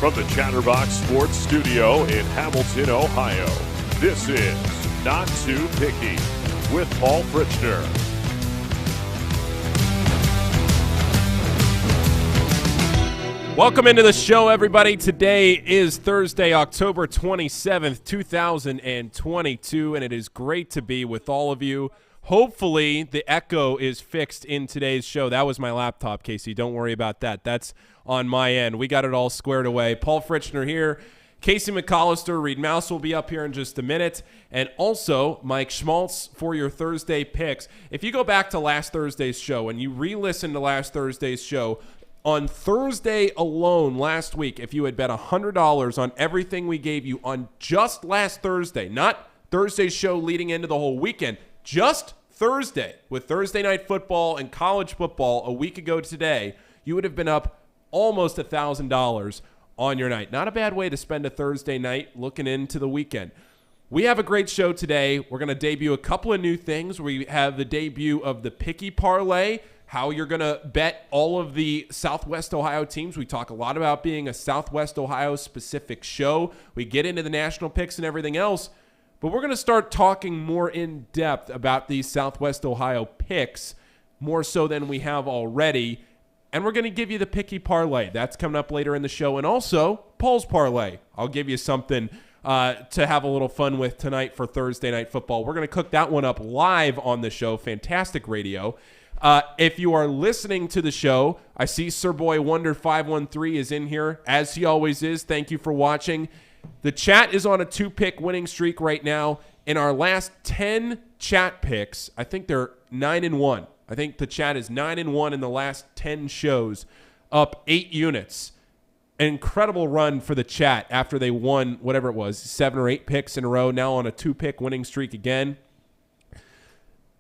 From the Chatterbox Sports Studio in Hamilton, Ohio, this is Not Too Picky with Paul Fritchner. Welcome into the show, everybody. Today is Thursday, October 27th, 2022, and it is great to be with all of you. Hopefully, the echo is fixed in today's show. That was my laptop, Casey. Don't worry about that. That's on my end. We got it all squared away. Paul Fritchner here. Casey McAllister, Reed Mouse will be up here in just a minute. And also, Mike Schmaltz for your Thursday picks. If you go back to last Thursday's show and you re-listen to last Thursday's show, on Thursday alone last week, if you had bet $100 on everything we gave you on just last Thursday, not Thursday's show leading into the whole weekend, just Thursday, with Thursday night football and college football a week ago today, you would have been up almost $1,000 on your night. Not a bad way to spend a Thursday night looking into the weekend. We have a great show today. We're going to debut a couple of new things. We have the debut of the Picky Parlay, how you're going to bet all of the Southwest Ohio teams. We talk a lot about being a Southwest Ohio specific show. We get into the national picks and everything else. But we're going to start talking more in depth about these Southwest Ohio picks, more so than we have already. And we're going to give you the Picky Parlay. That's coming up later in the show. And also, Paul's Parlay. I'll give you something to have a little fun with tonight for Thursday Night Football. We're going to cook that one up live on the show. Fantastic radio. If you are listening to the show, I see Sir Boy Wonder 513 is in here, as he always is. Thank you for watching. The chat is on a 2-pick winning streak right now. In our last 10 chat picks, I think they're 9-1. I think the chat is 9-1 in the last 10 shows, up 8 units. An incredible run for the chat after they won whatever it was, 7 or 8 picks in a row, now on a 2-pick winning streak again.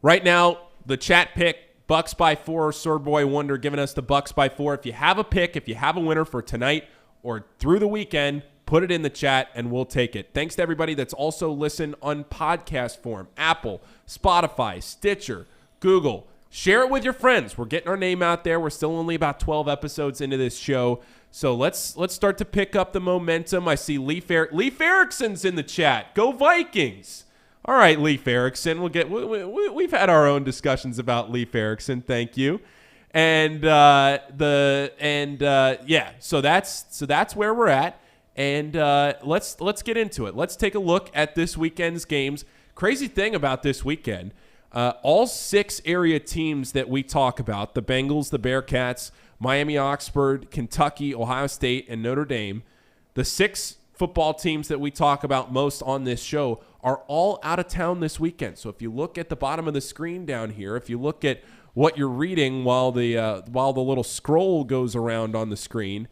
Right now, the chat pick, Bucks by 4, Sir Boy Wonder giving us the Bucks by 4. If you have a pick, if you have a winner for tonight or through the weekend, put it in the chat and we'll take it. Thanks to everybody that's also listened on podcast form. Apple, Spotify, Stitcher, Google. Share it with your friends. We're getting our name out there. We're still only about 12 episodes into this show. So let's start to pick up the momentum. I see Leif Erickson's in the chat. Go Vikings. All right, Leif Erickson. We've had our own discussions about Leif Erickson. Thank you. And so that's where we're at. And let's get into it. Let's take a look at this weekend's games. Crazy thing about this weekend, all 6 area teams that we talk about, the Bengals, the Bearcats, Miami, Oxford, Kentucky, Ohio State, and Notre Dame, the 6 football teams that we talk about most on this show are all out of town this weekend. So if you look at the bottom of the screen down here, if you look at what you're reading while the little scroll goes around on the screen,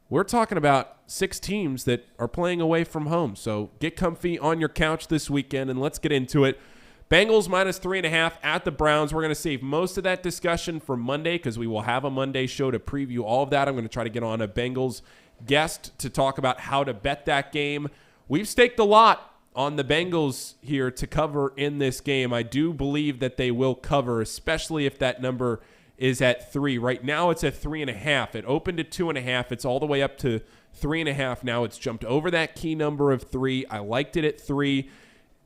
we're talking about 6 teams that are playing away from home. So get comfy on your couch this weekend, and let's get into it. Bengals minus 3.5 at the Browns. We're going to save most of that discussion for Monday because we will have a Monday show to preview all of that. I'm going to try to get on a Bengals guest to talk about how to bet that game. We've staked a lot on the Bengals here to cover in this game. I do believe that they will cover, especially if that number is at 3. Right now it's at 3.5. It opened at 2.5. It's all the way up to 3.5 now. It's jumped over that key number of 3. I liked it at 3.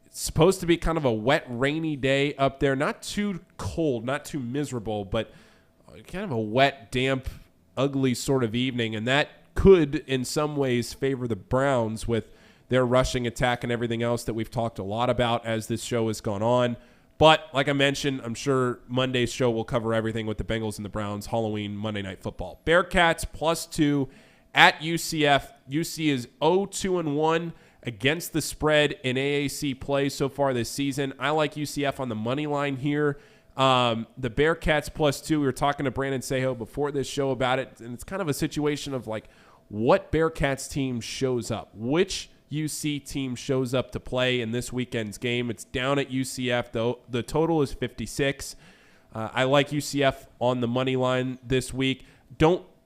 It's supposed to be kind of a wet, rainy day up there. Not too cold, not too miserable, but kind of a wet, damp, ugly sort of evening. And that could, in some ways, favor the Browns with their rushing attack and everything else that we've talked a lot about as this show has gone on. But like I mentioned, I'm sure Monday's show will cover everything with the Bengals and the Browns, Halloween, Monday Night Football. Bearcats +2 at UCF. UC is 0-2-1 against the spread in AAC play so far this season. I like UCF on the money line here. The Bearcats +2, we were talking to Brandon Sejo before this show about it, and it's kind of a situation of like what Bearcats team shows up, which UC team shows up to play in this weekend's game. It's down at UCF, though. The total is 56. I like UCF on the money line this week.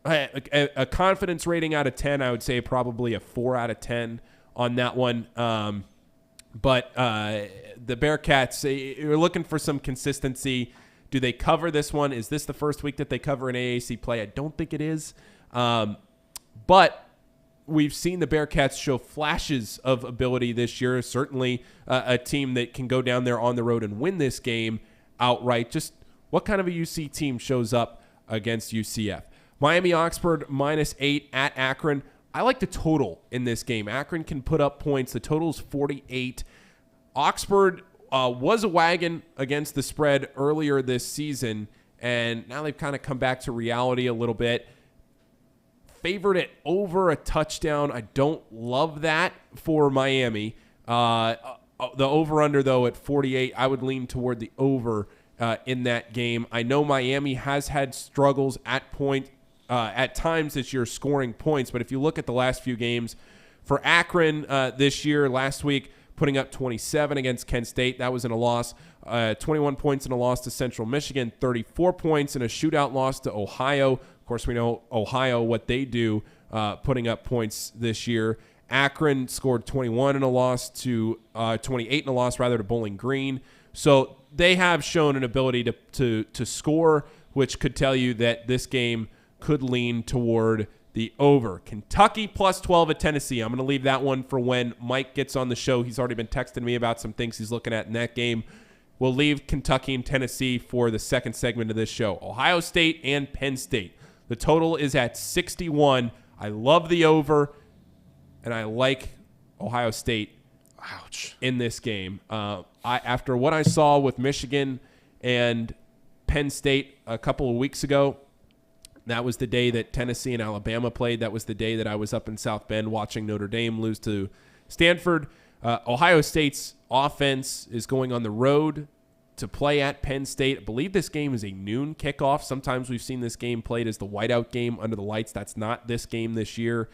A confidence rating out of 10, I would say probably a 4 out of 10 on that one. But the Bearcats, you're looking for some consistency. Do they cover this one? Is this the first week that they cover an AAC play? I don't think it is. But we've seen the Bearcats show flashes of ability this year. Certainly a team that can go down there on the road and win this game outright. Just what kind of a UC team shows up against UCF? Miami-Oxford -8 at Akron. I like the total in this game. Akron can put up points. The total is 48. Oxford was a wagon against the spread earlier this season, and now they've kind of come back to reality a little bit. Favored it over a touchdown. I don't love that for Miami. The over-under, though, at 48, I would lean toward the over in that game. I know Miami has had struggles at times this year scoring points, but if you look at the last few games for Akron this year, last week, putting up 27 against Kent State. That was in a loss. 21 points in a loss to Central Michigan, 34 points in a shootout loss to Ohio. Of course, we know Ohio, what they do, putting up points this year. Akron scored 21 in a loss to 28 in a loss, rather, to Bowling Green. So they have shown an ability to score, which could tell you that this game could lean toward the over. Kentucky +12 at Tennessee. I'm going to leave that one for when Mike gets on the show. He's already been texting me about some things he's looking at in that game. We'll leave Kentucky and Tennessee for the second segment of this show. Ohio State and Penn State. The total is at 61. I love the over, and I like Ohio State in this game. After what I saw with Michigan and Penn State a couple of weeks ago, that was the day that Tennessee and Alabama played. That was the day that I was up in South Bend watching Notre Dame lose to Stanford. Ohio State's offense is going on the road to play at Penn State. I believe this game is a noon kickoff. Sometimes we've seen this game played as the whiteout game under the lights. That's not this game this year.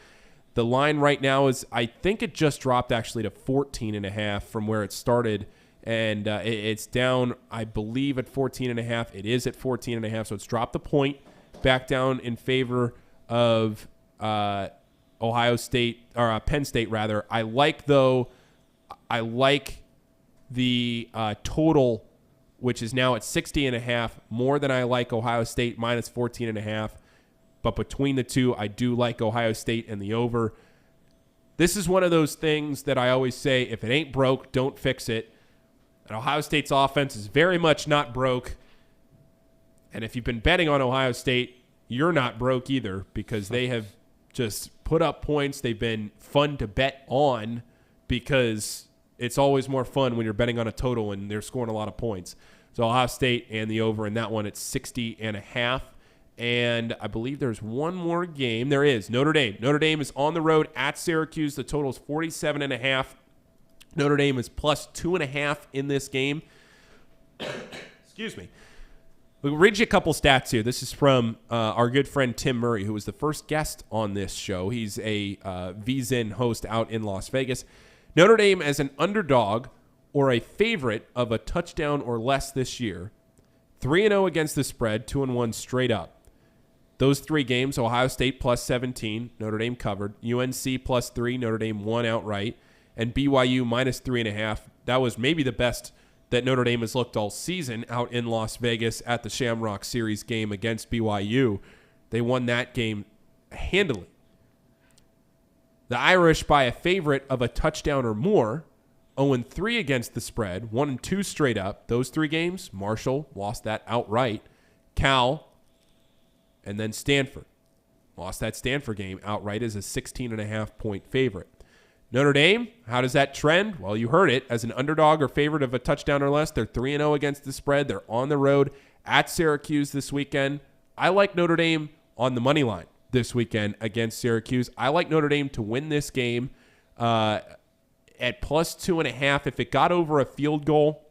The line right now is, I think it just dropped actually to 14.5 from where it started. And it's down, I believe, at 14.5. It is at 14.5, so it's dropped a point back down in favor of Ohio State, or Penn State, rather. I like the total, which is now at 60.5, more than I like Ohio State -14.5. But between the two, I do like Ohio State and the over. This is one of those things that I always say, if it ain't broke, don't fix it. And Ohio State's offense is very much not broke. And if you've been betting on Ohio State, you're not broke either, because they have just put up points. They've been fun to bet on, because it's always more fun when you're betting on a total and they're scoring a lot of points. So Ohio State and the over in that one at 60.5. And I believe there's one more game. There is. Notre Dame. Notre Dame is on the road at Syracuse. The total is 47.5. Notre Dame is +2.5 in this game. Excuse me. We'll read you a couple stats here. This is from our good friend Tim Murray, who was the first guest on this show. He's a VZN host out in Las Vegas. Notre Dame as an underdog or a favorite of a touchdown or less this year. 3-0 against the spread, 2-1 straight up. Those three games, Ohio State +17, Notre Dame covered. UNC +3, Notre Dame won outright. And BYU -3.5. That was maybe the best that Notre Dame has looked all season out in Las Vegas at the Shamrock Series game against BYU. They won that game handily. The Irish by a favorite of a touchdown or more, 0-3 against the spread, 1-2 straight up. Those three games, Marshall lost that outright. Cal, and then Stanford. Lost that Stanford game outright as a 16.5-point favorite. Notre Dame, how does that trend? Well, you heard it. As an underdog or favorite of a touchdown or less, they're 3-0 against the spread. They're on the road at Syracuse this weekend. I like Notre Dame on the money line this weekend against Syracuse. I like Notre Dame to win this game at +2.5. If it got over a field goal,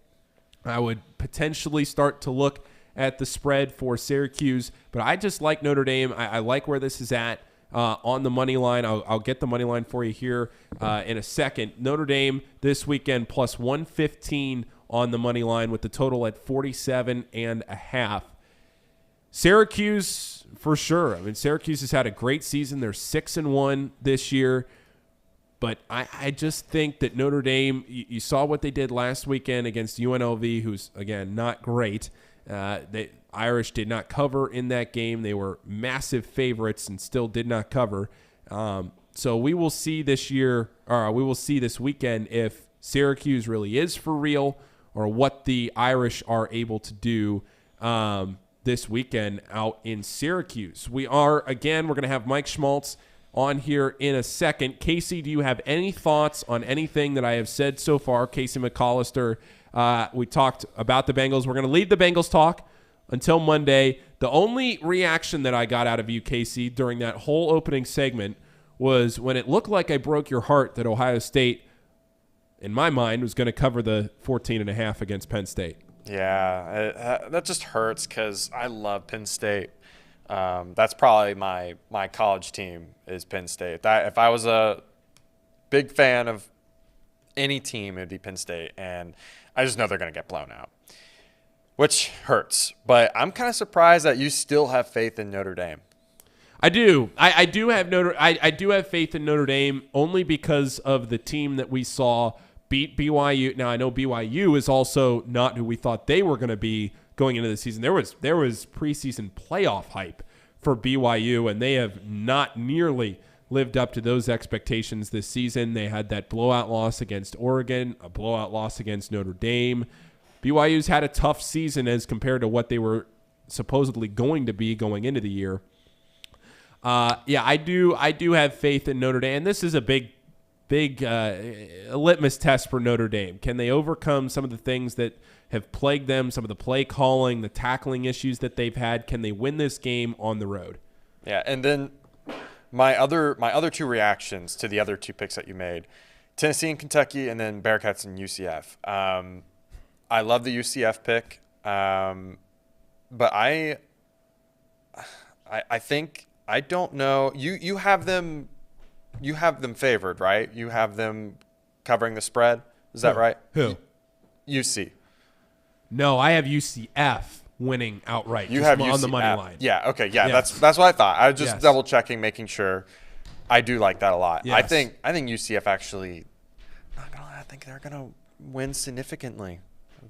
I would potentially start to look at the spread for Syracuse. But I just like Notre Dame. I like where this is at. On the money line. I'll get the money line for you here in a second. Notre Dame this weekend +115 on the money line with the total at 47.5. Syracuse, for sure. I mean, Syracuse has had a great season. They're 6-1 this year. But I just think that Notre Dame, you saw what they did last weekend against UNLV, who's, again, not great. The Irish did not cover in that game. They were massive favorites and still did not cover. So we will see this year, or we will see this weekend if Syracuse really is for real or what the Irish are able to do this weekend out in Syracuse. We're going to have Mike Schmaltz on here in a second. Casey, do you have any thoughts on anything that I have said so far? Casey McAllister, we talked about the Bengals. We're going to leave the Bengals talk until Monday. The only reaction that I got out of you, Casey, during that whole opening segment was when it looked like I broke your heart that Ohio State, in my mind, was going to cover the 14.5 against Penn State. Yeah, that just hurts because I love Penn State. That's probably my college team is Penn State. If I was a big fan of any team, it'd be Penn State, and I just know they're going to get blown out, which hurts. But I'm kind of surprised that you still have faith in Notre Dame. I do. I do have faith in Notre Dame only because of the team that we saw beat BYU. Now I know BYU is also not who we thought they were going to be going into the season. There was preseason playoff hype for BYU, and they have not nearly lived up to those expectations this season. They had that blowout loss against Oregon, a blowout loss against Notre Dame. BYU's had a tough season as compared to what they were supposedly going to be going into the year. I do have faith in Notre Dame. And this is a big litmus test for Notre Dame. Can they overcome some of the things that have plagued them, some of the play calling, the tackling issues that they've had? Can they win this game on the road? Yeah, and then my other two reactions to the other two picks that you made, Tennessee and Kentucky, and then Bearcats and UCF. I love the UCF pick, but I think I don't know. You have them favored, right? You have them covering the spread. Is that right? Who? UC. No, I have UCF winning outright. You have UCF on the money UCF. line. Yeah. Okay. Yeah. Yes. That's what I thought. I was just Yes. double checking, making sure. I do like that a lot. Yes. I think UCF actually. Not gonna lie, I think they're gonna win significantly.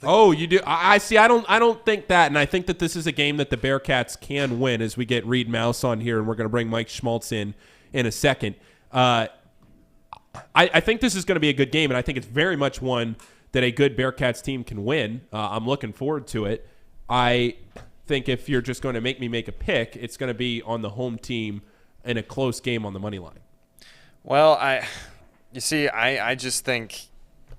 Oh, you do? I see. I don't think that, and I think that this is a game that the Bearcats can win. As we get Reed Mouse on here, and we're going to bring Mike Schmaltz in a second. I think this is going to be a good game, and I think it's very much one that a good Bearcats team can win. I'm looking forward to it. I think if you're just going to make me make a pick, it's going to be on the home team in a close game on the money line. Well, I just think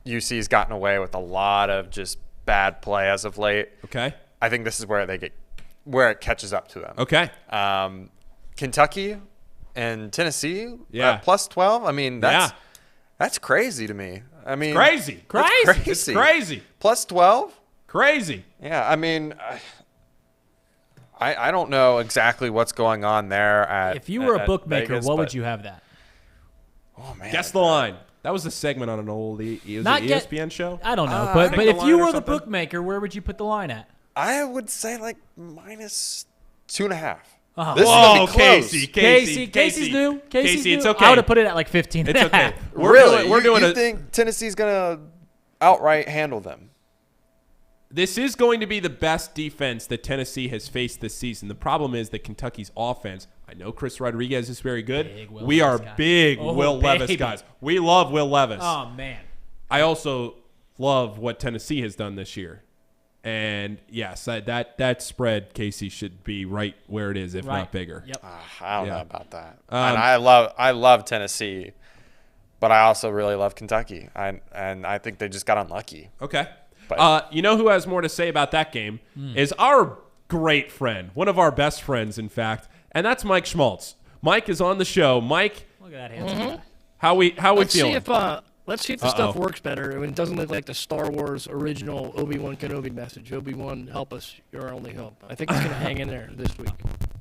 UC's gotten away with a lot of just bad play as of late. Okay. I think this is where it catches up to them. Okay. Kentucky and Tennessee, Yeah. plus 12. I mean, that's crazy to me. I mean, Crazy. It's crazy. Plus 12. Crazy. Yeah. I mean, I don't know exactly what's going on there. If you were a bookmaker, Vegas, what would you have that? Oh man. Guess the line. That was a segment on an old ESPN show. I don't know, pick but the if line you or were the something? bookmaker, where would you put the line at? I would say like minus 2.5. Oh. This is Whoa, gonna be close. Casey's new. Casey's it's new. okay. I would have put it at like 15. It's okay. Really? We're You think Tennessee's gonna outright handle them? This is going to be the best defense that Tennessee has faced this season. The problem is that Kentucky's offense, I know Chris Rodriguez is very good. We are big Will Levis guys. We love Will Levis. Oh, man. I also love what Tennessee has done this year. And, yes, that spread, Casey, should be right where it is, if not bigger. Yep. I don't know about that. And I love Tennessee, but I also really love Kentucky. And I think they just got unlucky. Okay. But you know who has more to say about that game is our great friend, one of our best friends, in fact, and that's Mike Schmaltz. Mike is on the show. Mike, Look at that handsome guy. how we Let's feeling? See if the stuff works better. I mean, it doesn't look like the Star Wars original Obi-Wan Kenobi message. Obi-Wan, help us. You're our only hope. I think it's going to hang in there this week.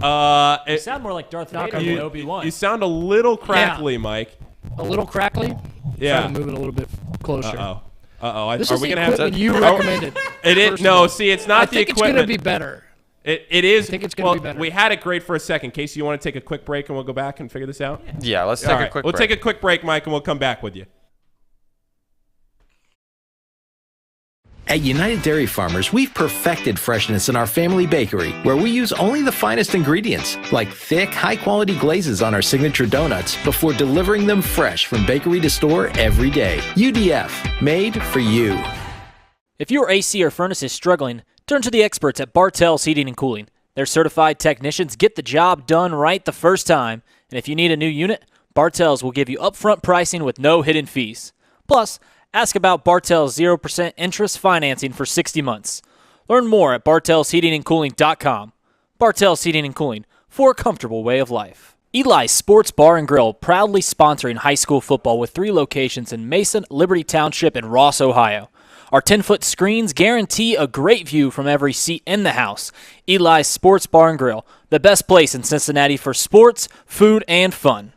You sound more like Darth Vader than Obi-Wan. You sound a little crackly, Mike. A little crackly? Yeah. Try to move it a little bit closer. This Are is we the gonna have to? equipment you recommended. It is no. See, it's not I the think it's equipment. going to be better. It is. I think it's gonna be better. We had it great for a second. Casey, you want to take a quick break and we'll go back and figure this out? yeah, let's take All a right. quick We'll break. take a quick break, Mike, and we'll come back with you. At United Dairy Farmers, we've perfected freshness in our family bakery, where we use only the finest ingredients, like thick, high-quality glazes on our signature donuts, before delivering them fresh from bakery to store every day. UDF, made for you. If your AC or furnace is struggling, turn to the experts at Bartell's Heating and Cooling. Their certified technicians get the job done right the first time, and if you need a new unit, Bartell's will give you upfront pricing with no hidden fees. Plus, ask about Bartell's 0% interest financing for 60 months. Learn more at bartellsheatingandcooling.com. Bartell's Heating and Cooling, for a comfortable way of life. Eli's Sports Bar and Grill, proudly sponsoring high school football with 3 locations in Mason, Liberty Township, and Ross, Ohio. Our 10-foot screens guarantee a great view from every seat in the house. Eli's Sports Bar and Grill, the best place in Cincinnati for sports, food, and fun.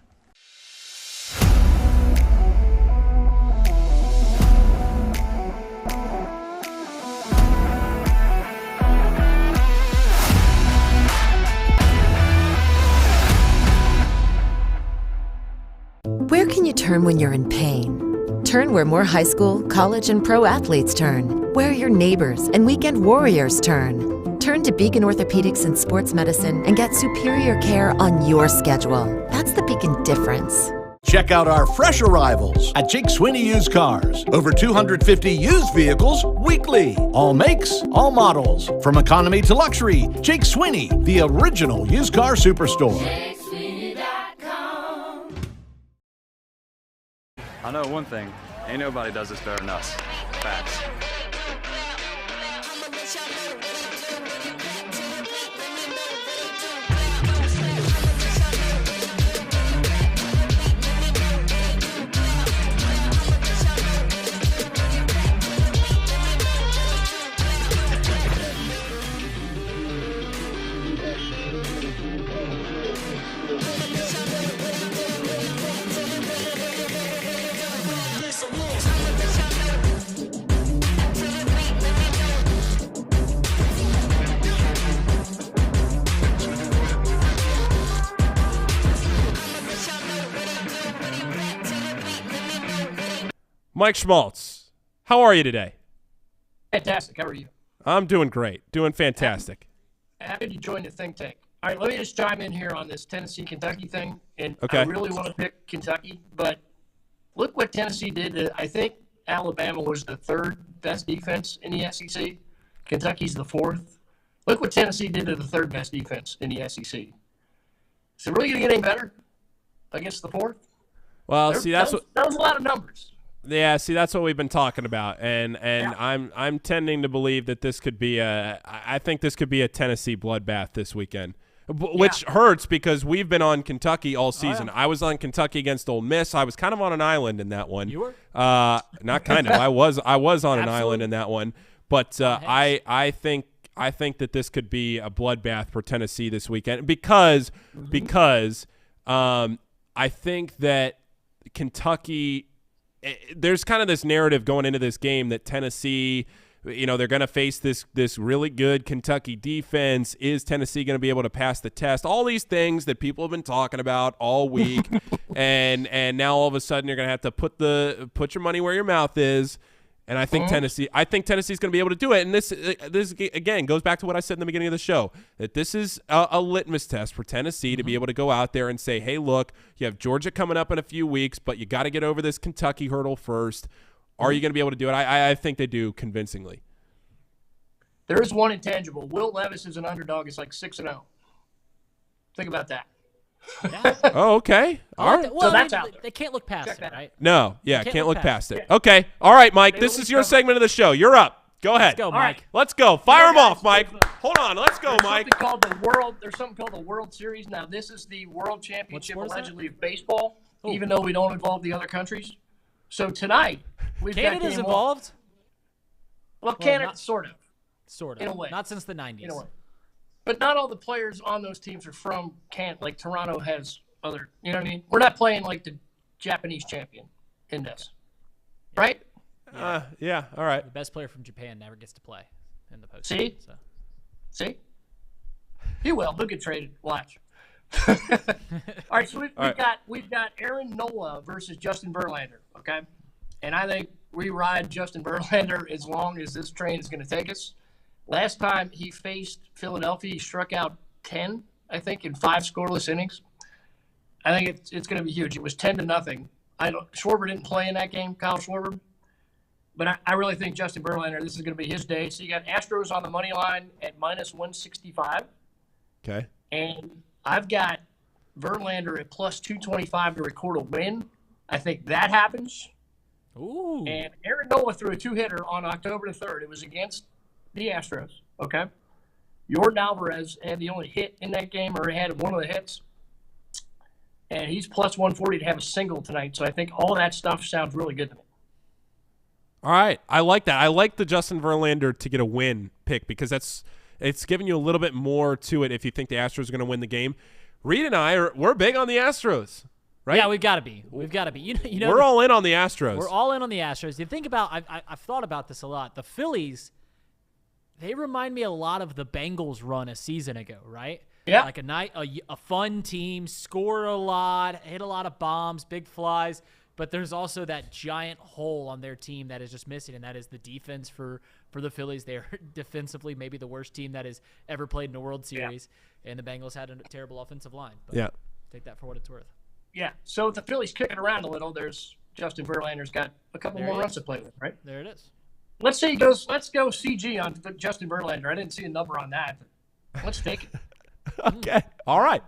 Where can you turn when you're in pain? Turn where more high school, college, and pro athletes turn. Where your neighbors and weekend warriors turn. Turn to Beacon Orthopedics and Sports Medicine and get superior care on your schedule. That's the Beacon difference. Check out our fresh arrivals at Jake Sweeney Used Cars. Over 250 used vehicles weekly. All makes, all models. From economy to luxury, Jake Sweeney, the original used car superstore. I know one thing, ain't nobody does this better than us. Facts. Mike Schmaltz, how are you today? Fantastic. How are you? I'm doing great. Doing fantastic. Happy to join the think tank. All right, let me just chime in here on this Tennessee-Kentucky thing. And Okay. I really want to pick Kentucky, but look what Tennessee did. I think Alabama was the 3rd best defense in the SEC. Kentucky's the 4th. Look what Tennessee did to the 3rd best defense in the SEC. Is it really going to get any better against the 4th? Well, see, that was a lot of numbers. Yeah, see, that's what we've been talking about, and yeah. I'm tending to believe that this could be I think this could be a Tennessee bloodbath this weekend, which hurts because we've been on Kentucky all season. I was on Kentucky against Ole Miss. I was kind of on an island in that one. You were? Not kind of. I was on an island in that one, but I think that this could be a bloodbath for Tennessee this weekend because I think that Kentucky. There's kind of this narrative going into this game that Tennessee, they're going to face this really good Kentucky defense. Is Tennessee going to be able to pass the test? All these things that people have been talking about all week, and now all of a sudden you're going to have to put your money where your mouth is. And I think Tennessee's going to be able to do it. And this again goes back to what I said in the beginning of the show, that this is a litmus test for Tennessee to be able to go out there and say, hey, look, you have Georgia coming up in a few weeks, but you got to get over this Kentucky hurdle first. Are you going to be able to do it? I think they do convincingly. There is one intangible. Will Levis is an underdog. It's like 6-0. Think about that. Yeah. Oh, okay. All right. Well, So that's out there. they can't look past it, right? No, yeah, Can't can't look look past it. Yeah. Okay. All right, Mike, They this will is your cover. segment of the show. You're up. Go ahead. Let's go, All right. Mike. Let's go. Fire them guys, off, Mike. Hold on. Let's go, Mike. There's something called the World Series. Now, this is the World Championship sport is that? allegedly of baseball, Oh. even though we don't involve the other countries. So tonight, we've got Canada's game one. involved? Well, Canada, not- sort of, Sort of. in a way. Not since the 90s. in a way. But not all the players on those teams are from Canada. Like Toronto has other, you know what I mean? We're not playing like the Japanese champion in this, right? Yeah. All right. The best player from Japan never gets to play in the postseason. See? So. See? He will. He'll get traded. Watch. All right, so we've got Aaron Nola versus Justin Verlander, okay? and I think we ride Justin Verlander as long as this train is going to take us. Last time he faced Philadelphia, he struck out 10, I think, in 5 scoreless innings. I think it's going to be huge. It was 10-0. Schwarber didn't play in that game, Kyle Schwarber. But I really think Justin Verlander, this is going to be his day. So you got Astros on the money line at -165. Okay. And I've got Verlander at +225 to record a win. I think that happens. Ooh. And Aaron Nola threw a 2-hitter on October the 3rd. It was against the Astros, okay? Jordan Alvarez had the only hit in that game, or he had one of the hits. And he's +140 to have a single tonight. So I think all that stuff sounds really good to me. All right. I like that. I like the Justin Verlander to get a win pick because it's giving you a little bit more to it if you think the Astros are going to win the game. Reed and we're big on the Astros, right? Yeah, we've got to be. We've got to be. You know, we're all in on the Astros. We're all in on the Astros. You think about, I've thought about this a lot. The Phillies, they remind me a lot of the Bengals run a season ago, right? Yeah. Like a fun team, score a lot, hit a lot of bombs, big flies. But there's also that giant hole on their team that is just missing, and that is the defense for the Phillies. They're defensively maybe the worst team that has ever played in a World Series, and the Bengals had a terrible offensive line. But take that for what it's worth. Yeah, so if the Phillies kick it around a little, there's Justin Verlander's got a couple more runs to play with, right? There it is. Let's go CG on Justin Verlander. I didn't see a number on that, but let's take it. Okay. All right.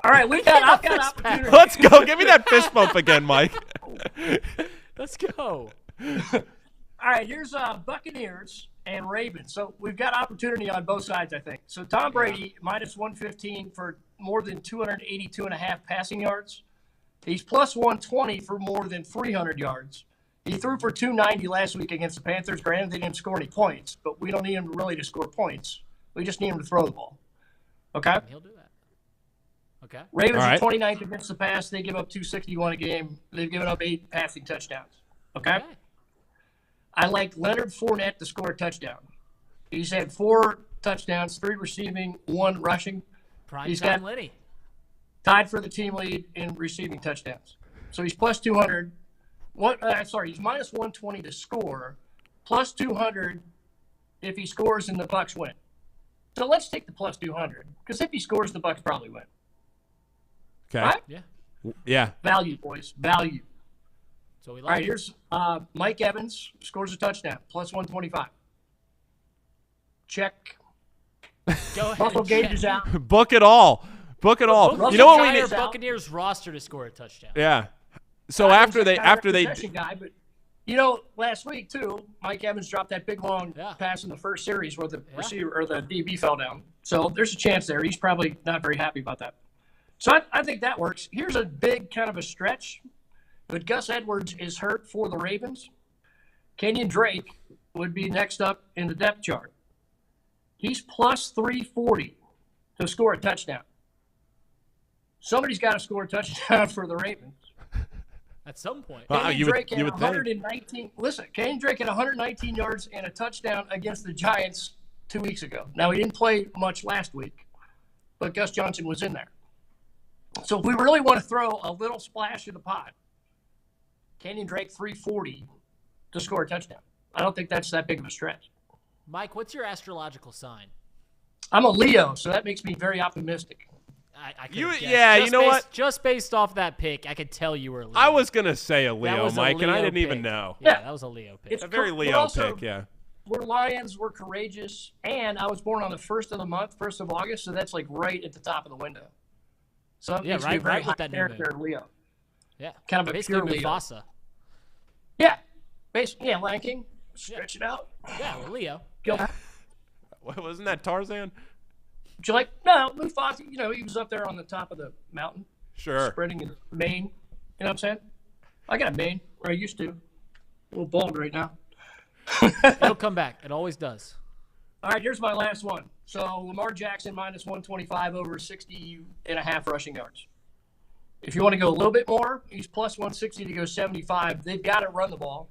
All right, I've got opportunity. Let's go. Give me that fist bump again, Mike. Let's go. All right, here's Buccaneers and Ravens. So we've got opportunity on both sides, I think. So Tom Brady, -115 for more than 282.5 passing yards. He's +120 for more than 300 yards. He threw for 290 last week against the Panthers. Granted, they didn't score any points, but we don't need him really to score points. We just need him to throw the ball. Okay? He'll do that. Okay. Ravens are 29th against the pass. They give up 261 a game. They've given up 8 passing touchdowns. Okay? I like Leonard Fournette to score a touchdown. He's had 4 touchdowns, 3 receiving, 1 rushing. He's got Lenny. Tied for the team lead in receiving touchdowns. So he's +200. He's -120 to score, +200 if he scores and the Bucs win. So let's take the +200 because if he scores, the Bucs probably win. Okay. Right? Yeah. Value, boys. Value. So we All right, here's Mike Evans scores a touchdown, +125. Check. Go ahead. Russell Gage is out. Book it all. Book it all. You know what we need? Buccaneers roster to score a touchdown. Yeah. So after they guy, but last week too, Mike Evans dropped that big long pass in the first series where the receiver or the DB fell down. So there's a chance there. He's probably not very happy about that. So I think that works. Here's a big kind of a stretch, but Gus Edwards is hurt for the Ravens. Kenyon Drake would be next up in the depth chart. He's +340 to score a touchdown. Somebody's got to score a touchdown for the Ravens. At some point. You would think. 119. Listen, Kenyon Drake had 119 yards and a touchdown against the Giants 2 weeks ago. Now, he didn't play much last week, but Gus Johnson was in there. So if we really want to throw a little splash in the pot, Kenyon Drake 340 to score a touchdown. I don't think that's that big of a stretch. Mike, what's your astrological sign? I'm a Leo, so that makes me very optimistic. You know what? Just based off that pick, I could tell you were a Leo. I was going to say a Leo, Mike, and I didn't even know. Yeah, that was a Leo pick. It's a very Leo pick, yeah. We're Lions, we're courageous, and I was born on the 1st of the month, 1st of August, so that's like right at the top of the window. So it makes me a very high character Leo. Yeah. Kind of a basically pure Leo. Mufasa. Yeah. Basically, Lion King. Stretch it out. Yeah, we're Leo. Wasn't that Tarzan? But you're like, no, Mufasa, he was up there on the top of the mountain. Sure. Spreading his mane. You know what I'm saying? I got a mane, or I used to. A little bald right now. It'll come back. It always does. All right, here's my last one. So Lamar Jackson -125 over 60.5 rushing yards. If you want to go a little bit more, he's +160 to go 75. They've got to run the ball,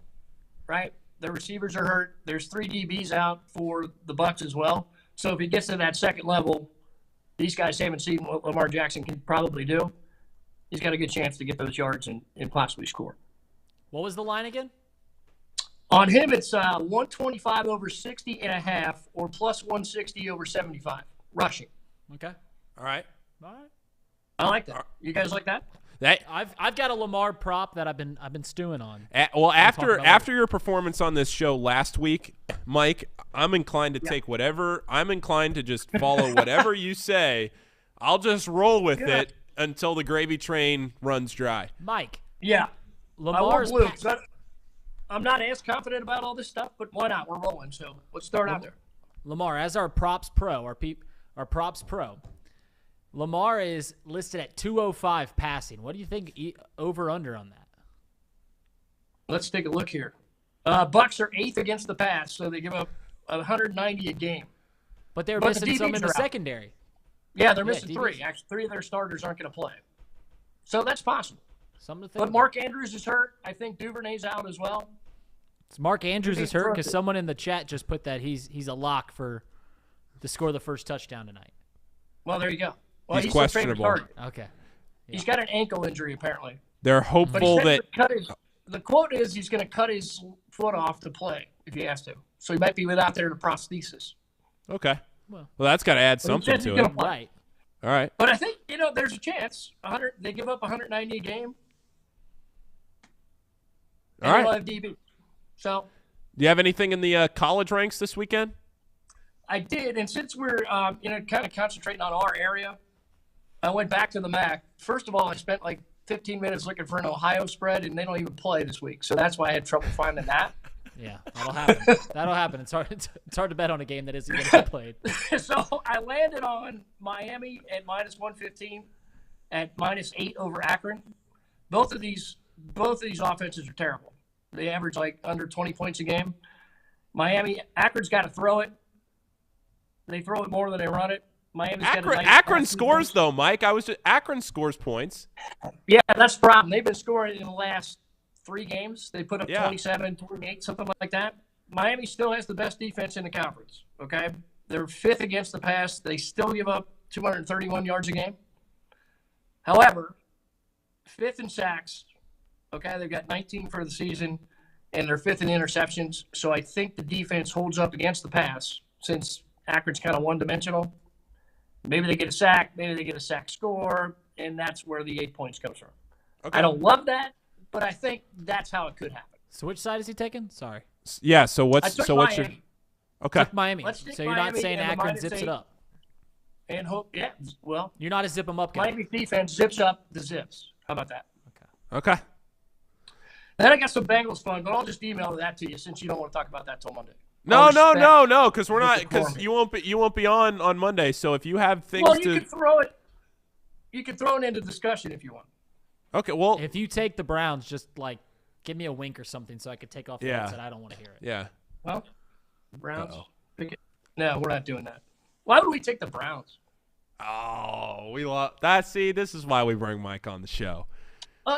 right? The receivers are hurt. There's 3 DBs out for the Bucs as well. So if he gets to that second level, these guys haven't seen what Lamar Jackson can probably do. he's got a good chance to get those yards and possibly score. What was the line again? On him, it's 125 over 60.5 or plus 160 over 75 rushing. Okay. All right. I like that. You guys like that? I've got a Lamar prop that I've been stewing on. Well, after your performance on this show last week, Mike, I'm inclined to take whatever. I'm inclined to just follow whatever you say. I'll just roll with it until the gravy train runs dry. Mike. Yeah. Lamar's I'm not as confident about all this stuff, but why not? We're rolling, so let's start out there. Lamar, as our props pro, our props pro, Lamar is listed at 205 passing. What do you think over under on that? Let's take a look here. Bucks are 8th against the pass, so they give up 190 a game. But they're missing some in the out. secondary. Yeah, they're missing DBs. 3. Actually, 3 of their starters aren't going to play. So that's possible. Something to think But about. Mark Andrews is hurt. I think Duvernay's out as well. Mark Andrews is hurt because someone in the chat just put that he's a lock to score the first touchdown tonight. Well, there you go. Well, He's their favorite questionable. target. Okay. He's got an ankle injury, apparently. They're But he hopeful said that the quote is he's going to cut his foot off to play if he has to. So he might be without their prosthesis. Okay. Well, that's got to add something says to he's it. gonna play. Right. All right. But I think, there's a chance. They give up 190 a game. All right. They'll have DB. So Do you have anything in the college ranks this weekend? I did, and since we're kind of concentrating on our area, I went back to the MAC. First of all, I spent like 15 minutes looking for an Ohio spread, and they don't even play this week, so that's why I had trouble finding that. Yeah, that'll happen. That'll happen. It's hard to bet on a game that isn't going to be played. So I landed on Miami at minus 115, at minus 8 over Akron. Both of these offenses are terrible. They average like under 20 points a game. Akron's got to throw it. They throw it more than they run it. Akron scores though, Mike. Akron scores points. Yeah, that's the problem. They've been scoring in the last 3 games. They put up 27, 28, something like that. Miami still has the best defense in the conference. Okay, they're 5th against the pass. They still give up 231 yards a game. However, 5th in sacks. Okay, they've got 19 for the season, and they're 5th in interceptions. So I think the defense holds up against the pass since Akron's kind of one-dimensional. Maybe they get a sack. Maybe they get a sack score, and that's where the 8 points comes from. Okay. I don't love that, but I think that's how it could happen. So which side is he taking? Sorry. Yeah. So what's your? Okay. Took Miami. So you're not saying Akron zips it up. And hope, yeah. Well, you're not a zip them up guy. Miami's defense zips up the zips. How about that? Okay. Then I got some Bengals fun, but I'll just email that to you since you don't want to talk about that till Monday. No, because we're not, because you won't be on Monday. So if you have things you can throw it into discussion if you want. Okay, well, if you take the Browns, just like give me a wink or something so I could take off the headset. I don't want to hear it. Yeah. Well, Browns. No, we're not doing that. Why would we take the Browns? Oh, we love that. See, this is why we bring Mike on the show.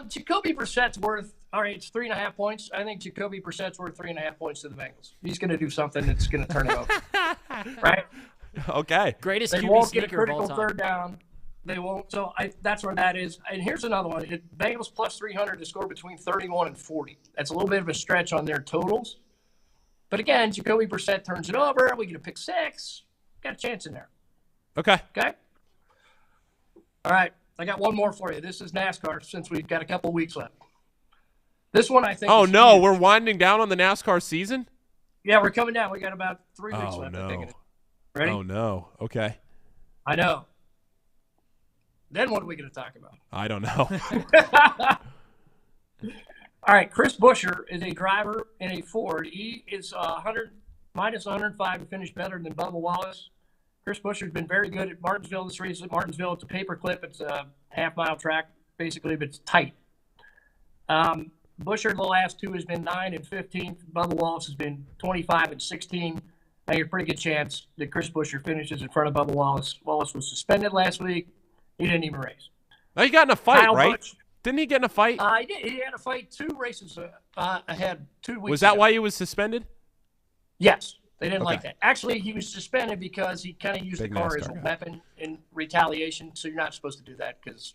Jacoby Brissett's worth. All right, it's 3.5 points. I think Jacoby Brissett's worth 3.5 points to the Bengals. He's going to do something that's going to turn it over. Right? Okay. Greatest they QB won't get a sneaker of all critical time. third down. They won't. So that's where that is. And here's another one. Bengals plus 300 to score between 31 and 40. That's a little bit of a stretch on their totals. But again, Jacoby Brissett turns it over. We get a pick 6. Got a chance in there. Okay. Okay. All right. I got one more for you. This is NASCAR since we've got a couple weeks left. This one I think. Oh, is no. huge. We're winding down on the NASCAR season? Yeah, we're coming down. We got about 3 weeks left. No. I think. Ready? Oh, no. Okay. I know. Then what are we going to talk about? I don't know. All right. Chris Buescher is a driver in a Ford. He is minus 105 to finish better than Bubba Wallace. Chris Buescher's been very good at Martinsville this race. At Martinsville, it's a paperclip. It's a half-mile track, basically, but it's tight. Buescher, the last 2, has been 9 and 15. Bubba Wallace has been 25 and 16. I think a pretty good chance that Chris Buescher finishes in front of Bubba Wallace. Wallace was suspended last week. He didn't even race. Oh, he got in a fight, Kyle right? Busch, Didn't he get in a fight? He did. He had a fight 2 races ahead 2 weeks Was that ago. why he was suspended? Yes. They didn't like that. Actually, he was suspended because he kind of used the car as a weapon in retaliation. So you're not supposed to do that because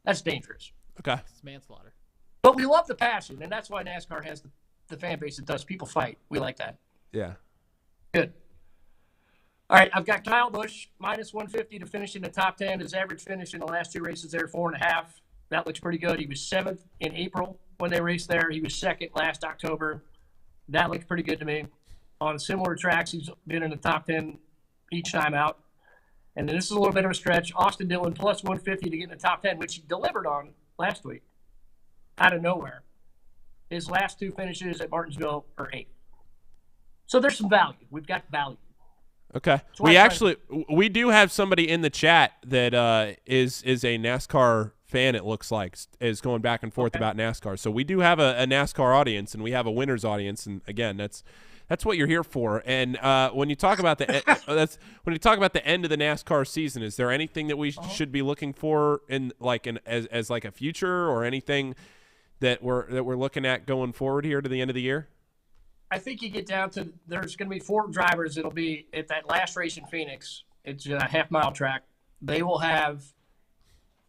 That's dangerous. Okay. It's manslaughter. But we love the passion, and that's why NASCAR has the fan base it does. People fight. We like that. Yeah. Good. All right, I've got Kyle Busch, minus 150 to finish in the top 10. His average finish in the last 2 races there, 4.5. That looks pretty good. He was 7th in April when they raced there. He was 2nd last October. That looks pretty good to me. On similar tracks, he's been in the top 10 each time out. And then this is a little bit of a stretch. Austin Dillon, plus 150 to get in the top 10, which he delivered on last week out of nowhere. His last 2 finishes at Martinsville are 8. So there's some value. We've got value. Okay. We do have somebody in the chat that is a NASCAR fan, it looks like, is going back and forth about NASCAR. So we do have a NASCAR audience, and we have a winners audience, and again, that's what you're here for. And when you talk about the end of the NASCAR season, is there anything that we should be looking for as like a future, or anything that we're looking at going forward here to the end of the year? I think you get down to there's going to be 4 drivers. It'll be at that last race in Phoenix. It's a half-mile track. They will have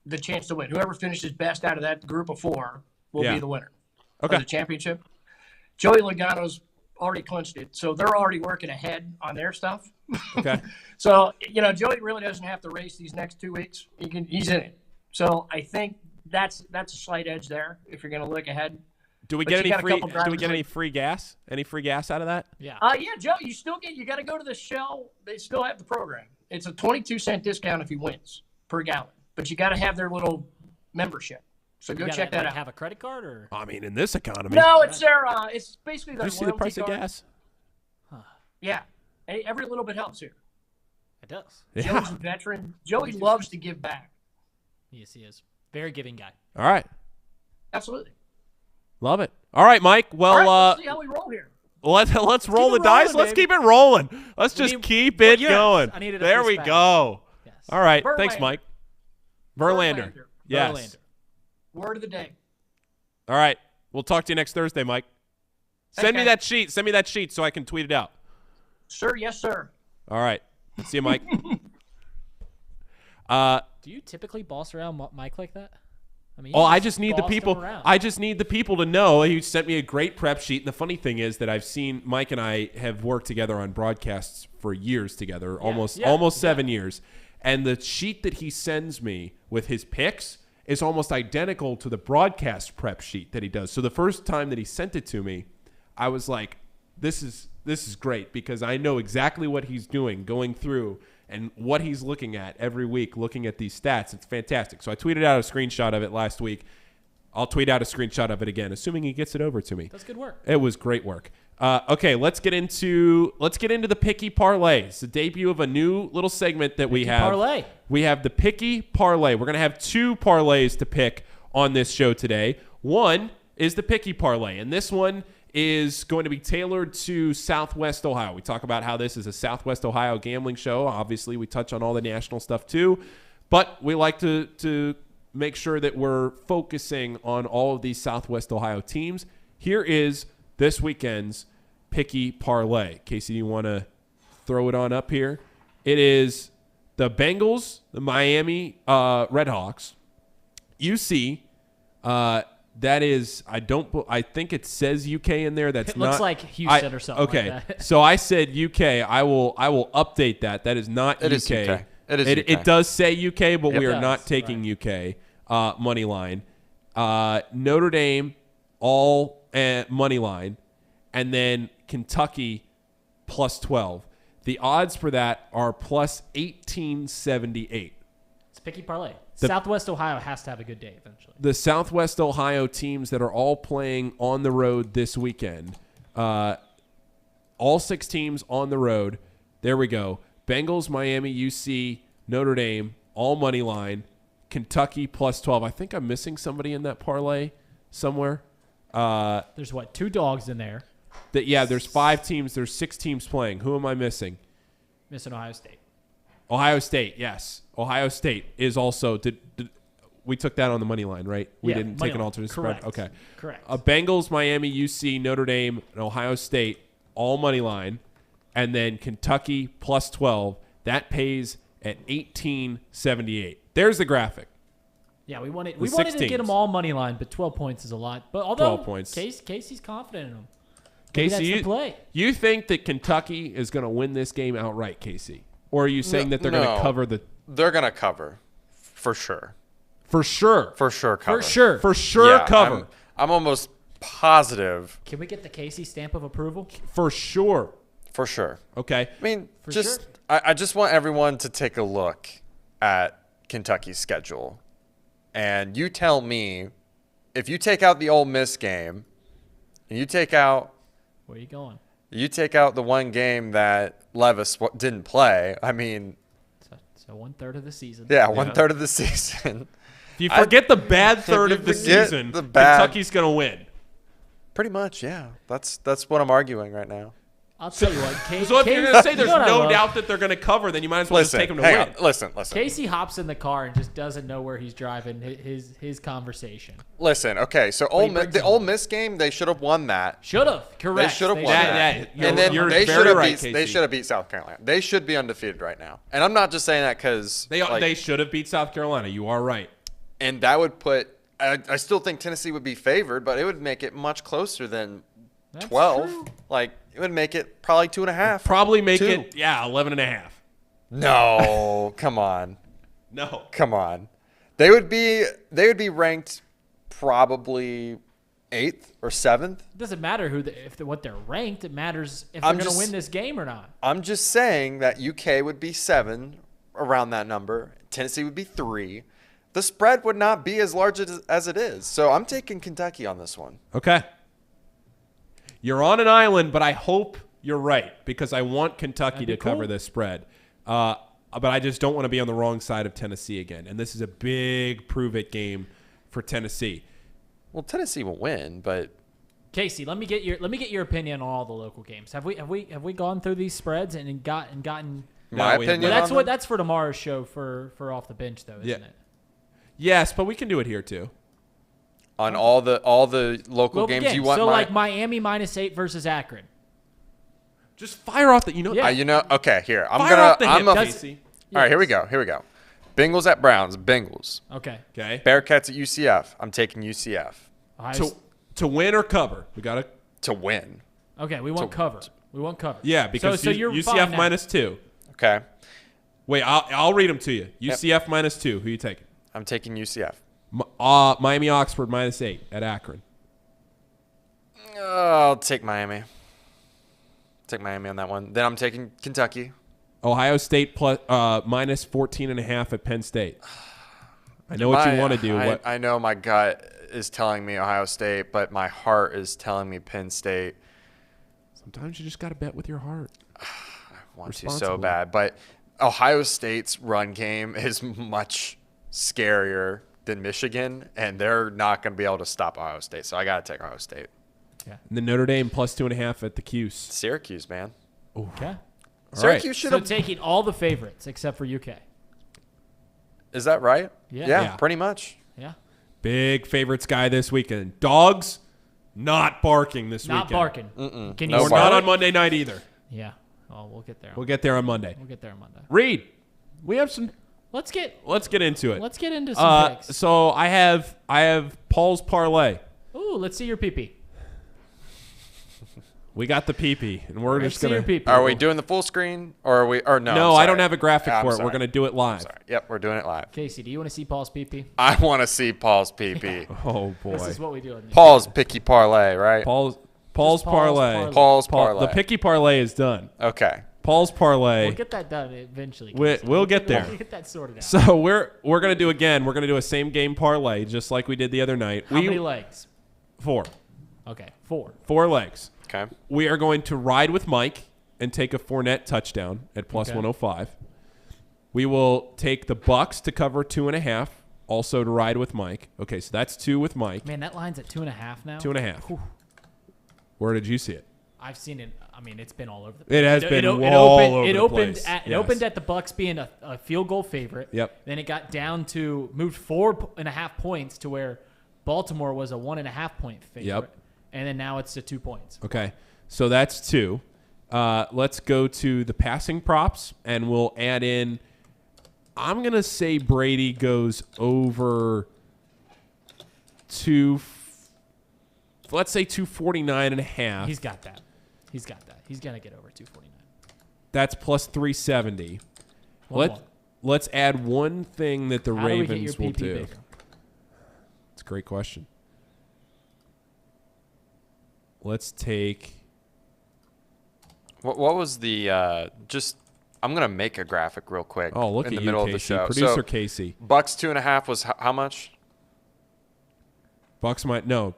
the chance to win. Whoever finishes best out of that group of 4 will be the winner of the championship. Joey Logano's already clinched it, so they're already working ahead on their stuff. Okay. So, Joey really doesn't have to race these next 2 weeks. He's in it. So I think that's a slight edge there if you're going to look ahead. Do we get any free gas? Any free gas out of that? Yeah. Joe, you got to go to the Shell. They still have the program. It's a 22-cent discount if he wins per gallon, but you got to have their little membership. So go check that out. Have a credit card, or? I mean, in this economy. No, it's their. It's basically their. Did you see the price of gas? Huh. Yeah, every little bit helps here. It does. Yeah. Joey's a veteran. Joey loves to give back. Yes, he is. Very giving guy. All right. Absolutely. Love it. All right, Mike. Well, let's see how we roll here. Let's roll the dice. Let's keep it rolling. Let's just keep it going. There we go. Yes. All right. Verlander. Thanks, Mike. Verlander. Yes. Verlander. Word of the day. All right. We'll talk to you next Thursday, Mike. Send me that sheet. Send me that sheet so I can tweet it out. Sir, yes, sir. All right. See you, Mike. Do you typically boss around Mike like that? I mean, I just need the bossed people. him around. I just need the people to know. He sent me a great prep sheet. And the funny thing is that I've seen Mike and I have worked together on broadcasts for years together, almost 7 years. And the sheet that he sends me with his picks is almost identical to the broadcast prep sheet that he does. So the first time that he sent it to me, I was like, this is great, because I know exactly what he's doing, going through and what he's looking at every week, looking at these stats. It's fantastic. So I tweeted out a screenshot of it last week. I'll tweet out a screenshot of it again, assuming he gets it over to me. That's good work. It was great work. Okay, let's get into the Picky Parlay. It's the debut of a new little segment that we have. Parlay. We have the Picky Parlay. We're going to have 2 parlays to pick on this show today. One is the Picky Parlay, and this one is going to be tailored to Southwest Ohio. We talk about how this is a Southwest Ohio gambling show. Obviously, we touch on all the national stuff too, but we like to make sure that we're focusing on all of these Southwest Ohio teams. Here is this weekend's Picky Parlay. Casey, you want to throw it on up here? It is the Bengals, the Miami Redhawks, UC. That is, I think it says UK in there. That's it not. Looks like Houston or something. Okay, like that. So I said UK. I will update that. That is not UK. It is UK. It is UK. It does say UK, but we are does, not taking UK money line. Notre Dame all money line, and then Kentucky plus 12. The odds for that are plus 1878. It's Picky Parlay. Southwest Ohio has to have a good day eventually. The Southwest Ohio teams that are all playing on the road this weekend, all 6 teams on the road. There we go. Bengals, Miami, UC, Notre Dame, all money line. Kentucky plus 12. I think I'm missing somebody in that parlay somewhere. There's 2 dogs in there. There's 5 teams. There's 6 teams playing. Who am I missing? Missing Ohio State. Ohio State, yes. Ohio State is also did we took that on the money line, right? We didn't take an alternate spread. Okay. Correct. Bengals, Miami, UC, Notre Dame, and Ohio State, all money line, and then Kentucky plus 12. That pays at 1878. There's the graphic. Yeah, we wanted The six to get teams. them all money line, but 12 points is a lot. But although 12 points. Casey's confident in them. Casey, that's the play. you think that Kentucky is going to win this game outright, Casey? Or are you saying that they're going to cover the – They're going to cover for sure. For sure. For sure cover. For sure Yeah, cover. I'm almost positive. Can we get the Casey stamp of approval? For sure. For sure. Okay. I mean, For sure. I just want everyone to take a look at Kentucky's schedule. And you tell me, if you take out the Ole Miss game, and you take out – Where are you going? You take out the one game that Levis didn't play. I mean – So 1/3 of the season. Yeah, 1/3 of the season. If you forget the bad third of the season, Kentucky's going to win. Pretty much, yeah. That's what I'm arguing right now. I'll tell you what. So if you're going to say there's no doubt that they're going to cover, then you might as well just take them to win. Listen. Casey hops in the car and just doesn't know where he's driving his conversation. Listen, okay, so the Ole Miss game, they should have won that. Should have, correct. They should have won that. And then they should have beat South Carolina. They should be undefeated right now. And I'm not just saying that because they should have beat South Carolina. You are right. And that would put I still think Tennessee would be favored, but it would make it much closer than 12. True. Like, it would make it probably 2.5. Probably make it 11.5. No, come on. No. Come on. They would be ranked probably 8th or 7th. It doesn't matter what they're ranked. It matters if they're going to win this game or not. I'm just saying that UK would be 7, around that number. Tennessee would be 3. The spread would not be as large as it is. So I'm taking Kentucky on this one. Okay. You're on an island, but I hope you're right because I want Kentucky to cover this spread. But I just don't want to be on the wrong side of Tennessee again. And this is a big prove-it game for Tennessee. Well, Tennessee will win, but Casey, let me get your opinion on all the local games. Have we gone through these spreads and gotten my opinion? Well, that's for tomorrow's show for off the bench though, isn't it? Yes, but we can do it here too. On all the local games you want. So like Miami -8 versus Akron. Just fire off the okay, here. All right, here we go. Bengals at Browns. Bengals. Okay. Bearcats at UCF. I'm taking UCF. To win or cover? We got to win. Okay, we want cover. We want cover. Yeah, because so you're UCF -2. Okay. Wait, I'll read them to you. UCF -2. Who are you taking? I'm taking UCF. Miami Oxford -8 at Akron. I'll take Miami. Take Miami on that one. Then I'm taking Kentucky. Ohio State plus -14.5 at Penn State. I know what you want to do. I know my gut is telling me Ohio State, but my heart is telling me Penn State. Sometimes you just got to bet with your heart. I want to so bad, but Ohio State's run game is much scarier than Michigan, and they're not going to be able to stop Ohio State. So I got to take Ohio State. Yeah. And the Notre Dame +2.5 at the Cuse. Syracuse, man. Ooh. Okay. Syracuse should have taking all the favorites except for UK. Is that right? Yeah. Pretty much. Yeah. Big favorites guy this weekend. Dogs not barking this weekend. Not barking. Mm-mm. We're not on Monday night either. Yeah. Oh, we'll get there. We'll get there on Monday. Reed, we have some. Let's get into it. Let's get into some picks. So I have Paul's parlay. Ooh, let's see your pee-pee. We got the pee-pee, and we're just gonna. Are we doing the full screen, or are we? Or no? No, I don't have a graphic for it. We're gonna do it live. Sorry. Yep, we're doing it live. Casey, do you want to see Paul's pee-pee? I want to see Paul's pee-pee. Oh boy, this is what we do. Paul's picky parlay, right? Paul's parlay. Paul's parlay. The picky parlay is done. Okay. Paul's parlay. We'll get that done eventually. We'll get there. We'll get that sorted out. So we're gonna do again. We're gonna do a same game parlay, just like we did the other night. How many legs? 4. Okay, 4. 4 legs. Okay. We are going to ride with Mike and take a Fournette touchdown at +105. We will take the Bucks to cover 2.5, also to ride with Mike. Okay, so that's 2 with Mike. Man, that line's at 2.5 now. 2.5. Whew. Where did you see it? I've seen it. I mean, it's been all over the place. It has been all over the place. It opened at the Bucks being a field goal favorite. Yep. Then it got down to moved 4.5 points to where Baltimore was a 1.5 point favorite. Yep. And then now it's to 2 points. Okay, so that's 2. Let's go to the passing props, and we'll add in. I'm gonna say Brady goes over let's say 249.5. He's got that. He's going to get over 249. That's plus 370. Let's add one thing that the Ravens will do. Bigger? It's a great question. Let's take. What was the just? I'm gonna make a graphic real quick. Oh, look in at the you, middle Casey. of the show. Producer So, Casey. Bucks 2.5 was how much? Bucks might no.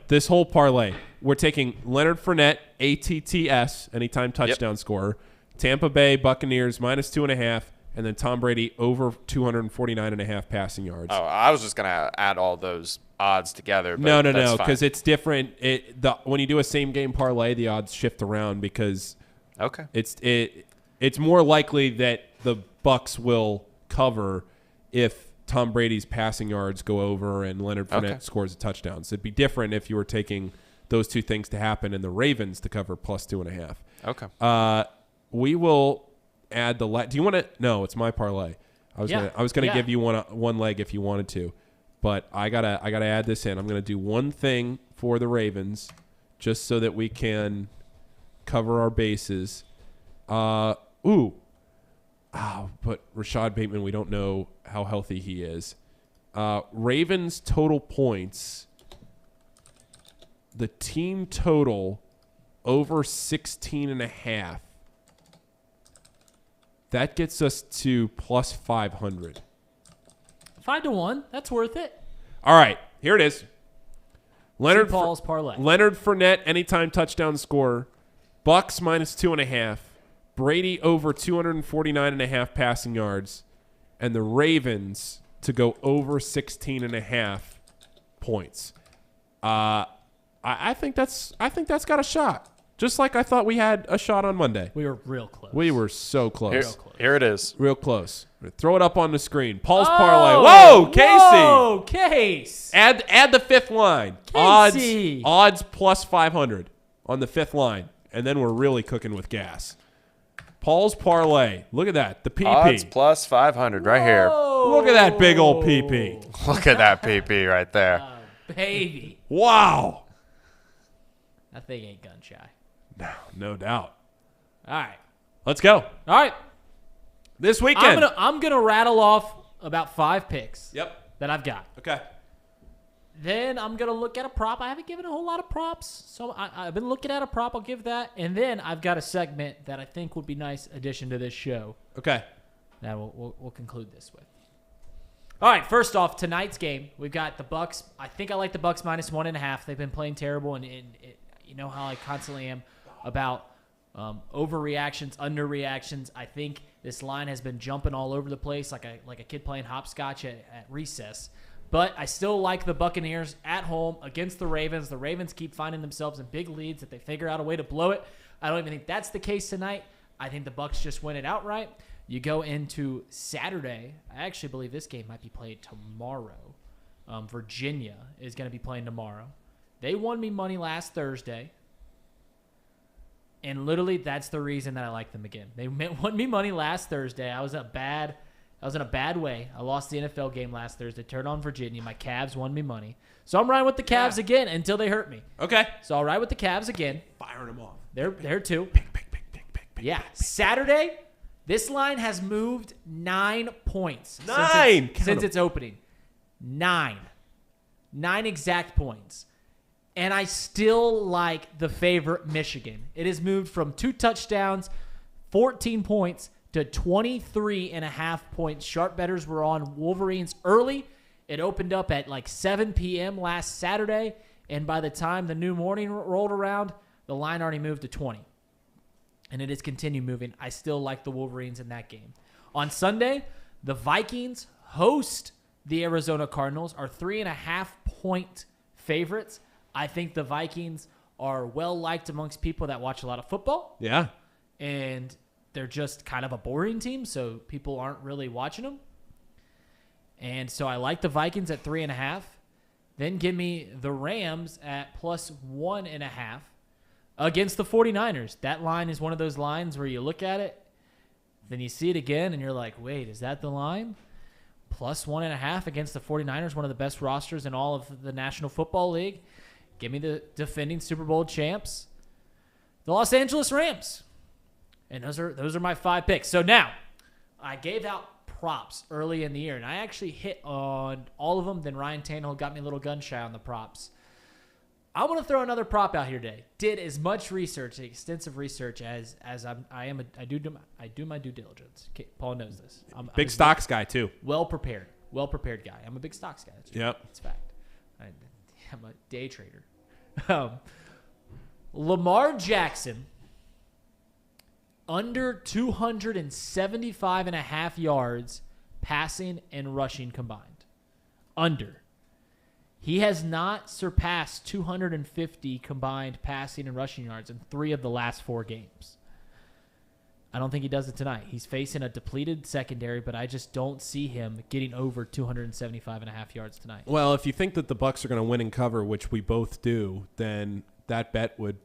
This whole parlay, we're taking Leonard Fournette, ATTS, anytime touchdown scorer, Tampa Bay Buccaneers minus 2.5, and then Tom Brady over 249.5 passing yards. Oh, I was just gonna add all those odds together. But No, that's fine. because it's different. When you do a same game parlay, the odds shift around because it's more likely that the Bucks will cover if Tom Brady's passing yards go over and Leonard Fournette scores a touchdown. So it'd be different if you were taking those two things to happen and the Ravens to cover plus 2.5. Okay. We will add the do you want to? No, it's my parlay. I was gonna give you one leg if you wanted to, but I gotta add this in. I'm gonna do one thing for the Ravens, just so that we can cover our bases. But Rashad Bateman, we don't know how healthy he is. Ravens total points. The team total over 16.5. That gets us to plus 500. 5-1. That's worth it. All right, here it is. Leonard Paul's parlay. Leonard Fournette, anytime touchdown scorer. Bucks minus 2.5. Brady over 249.5 passing yards. And the Ravens to go over 16.5 points. I think that's got a shot. Just like I thought we had a shot on Monday. We were real close. We were so close. Here it is. Real close. Throw it up on the screen. Paul's parlay. Whoa, Casey. Whoa, Case. Add the fifth line. Casey. Odds plus 500 on the fifth line. And then we're really cooking with gas. Paul's parlay. Look at that. The PP. Odds plus 500 right here. Look at that big old PP. Look at that PP right there. Baby. Wow. That thing ain't gun shy. No doubt. All right. Let's go. All right. This weekend. I'm gonna rattle off about 5 picks. Yep. That I've got. Okay. Then I'm going to look at a prop. I haven't given a whole lot of props, so I've been looking at a prop. I'll give that. And then I've got a segment that I think would be nice addition to this show. Okay. That we'll conclude this with. All right, first off, tonight's game, we've got the Bucks. I think I like the Bucks minus 1.5. They've been playing terrible, and you know how I constantly am about overreactions, underreactions. I think this line has been jumping all over the place like a kid playing hopscotch at recess. But I still like the Buccaneers at home against the Ravens. The Ravens keep finding themselves in big leads that they figure out a way to blow it. I don't even think that's the case tonight. I think the Bucs just win it outright. You go into Saturday. I actually believe this game might be played tomorrow. Virginia is going to be playing tomorrow. They won me money last Thursday. And literally, that's the reason that I like them again. They won me money last Thursday. I was in a bad way. I lost the NFL game last Thursday. Turned on Virginia. My Cavs won me money. So I'm riding with the Cavs again until they hurt me. Okay. So I'll ride with the Cavs again. Firing them off. They're too. Yeah. Saturday, this line has moved 9 points. 9! Since its opening. 9. 9 exact points. And I still like the favorite Michigan. It has moved from 2 touchdowns, 14 points, to 23.5 points. Sharp bettors were on Wolverines early. It opened up at like 7 p.m. last Saturday, and by the time the new morning rolled around, the line already moved to 20. And it has continued moving. I still like the Wolverines in that game. On Sunday, the Vikings host the Arizona Cardinals, are 3.5-point favorites. I think the Vikings are well-liked amongst people that watch a lot of football. Yeah. And they're just kind of a boring team, so people aren't really watching them. And so I like the Vikings at 3.5. Then give me the Rams at plus 1.5 against the 49ers. That line is one of those lines where you look at it, then you see it again, and you're like, wait, is that the line? plus 1.5 against the 49ers, one of the best rosters in all of the National Football League. Give me the defending Super Bowl champs, the Los Angeles Rams. And those are my 5 picks. So now, I gave out props early in the year, and I actually hit on all of them. Then Ryan Tannehill got me a little gun shy on the props. I want to throw another prop out here today. Did as much research, extensive research as I do my due diligence. Okay, Paul knows this. I'm Big stocks guy too. Well prepared guy. I'm a big stocks guy. That's Yep. That's fact. I'm a day trader. Lamar Jackson under 275.5 yards passing and rushing combined. Under. He has not surpassed 250 combined passing and rushing yards in 3 of the last 4 games. I don't think he does it tonight. He's facing a depleted secondary, but I just don't see him getting over 275.5 yards tonight. Well, if you think that the Bucs are going to win and cover, which we both do, then that bet would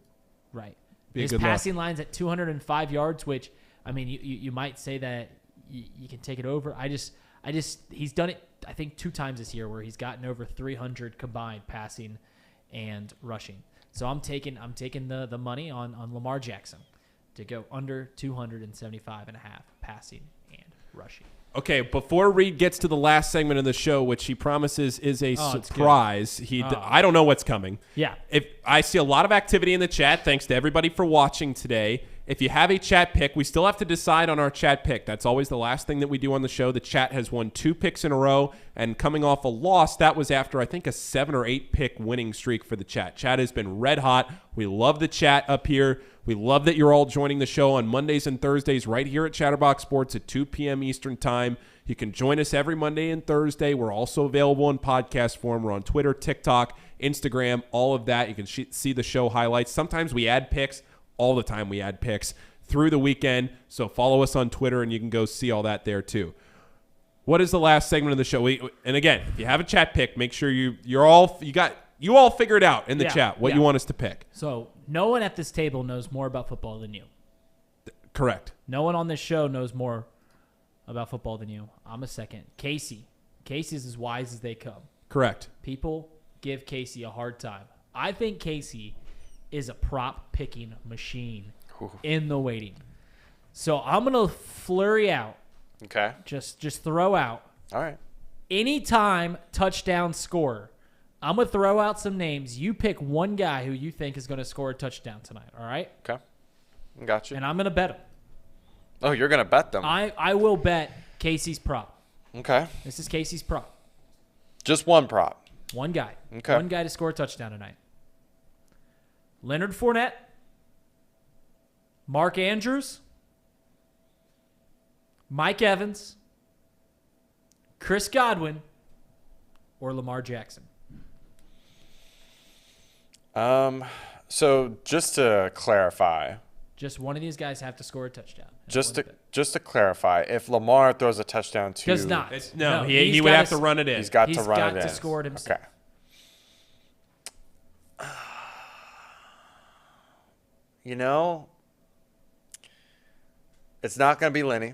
be His a good passing look. line's at 205 yards, which, I mean, you might say that you can take it over. He's done it, I think, 2 times this year where he's gotten over 300 combined passing and rushing. So I'm taking the money on Lamar Jackson to go under 275.5 passing and rushing. Okay, before Reed gets to the last segment of the show, which he promises is a surprise, I don't know what's coming. Yeah. If I see a lot of activity in the chat, thanks to everybody for watching today. If you have a chat pick, we still have to decide on our chat pick. That's always the last thing that we do on the show. The chat has won 2 picks in a row, and coming off a loss, that was after, I think, a 7 or 8 pick winning streak for the chat. Chat has been red hot. We love the chat up here. We love that you're all joining the show on Mondays and Thursdays right here at Chatterbox Sports at 2 p.m. Eastern Time. You can join us every Monday and Thursday. We're also available in podcast form. We're on Twitter, TikTok, Instagram, all of that. You can see the show highlights. Sometimes we add picks. All the time we add picks through the weekend. So follow us on Twitter, and you can go see all that there too. What is the last segment of the show? And again, if you have a chat pick, make sure you all figured out in the chat what you want us to pick. So no one at this table knows more about football than you. Correct. No one on this show knows more about football than you. I'm a second. Casey's as wise as they come. Correct. People give Casey a hard time. I think Casey is a prop picking machine in the waiting. So I'm going to flurry out. Okay. Just throw out. All right. Anytime touchdown scorer. I'm going to throw out some names. You pick one guy who you think is going to score a touchdown tonight. All right? Okay. Gotcha. And I'm going to bet him. Oh, you're going to bet them? I will bet Casey's prop. Okay. This is Casey's prop. Just one prop? One guy. Okay. One guy to score a touchdown tonight. Leonard Fournette, Mark Andrews, Mike Evans, Chris Godwin, or Lamar Jackson. So just to clarify. Just one of these guys have to score a touchdown. Just to clarify, if Lamar throws a touchdown to... Does not. No, he would have to run it in. He's got to run it in. He's got to score it himself. Okay. You know, it's not going to be Lenny.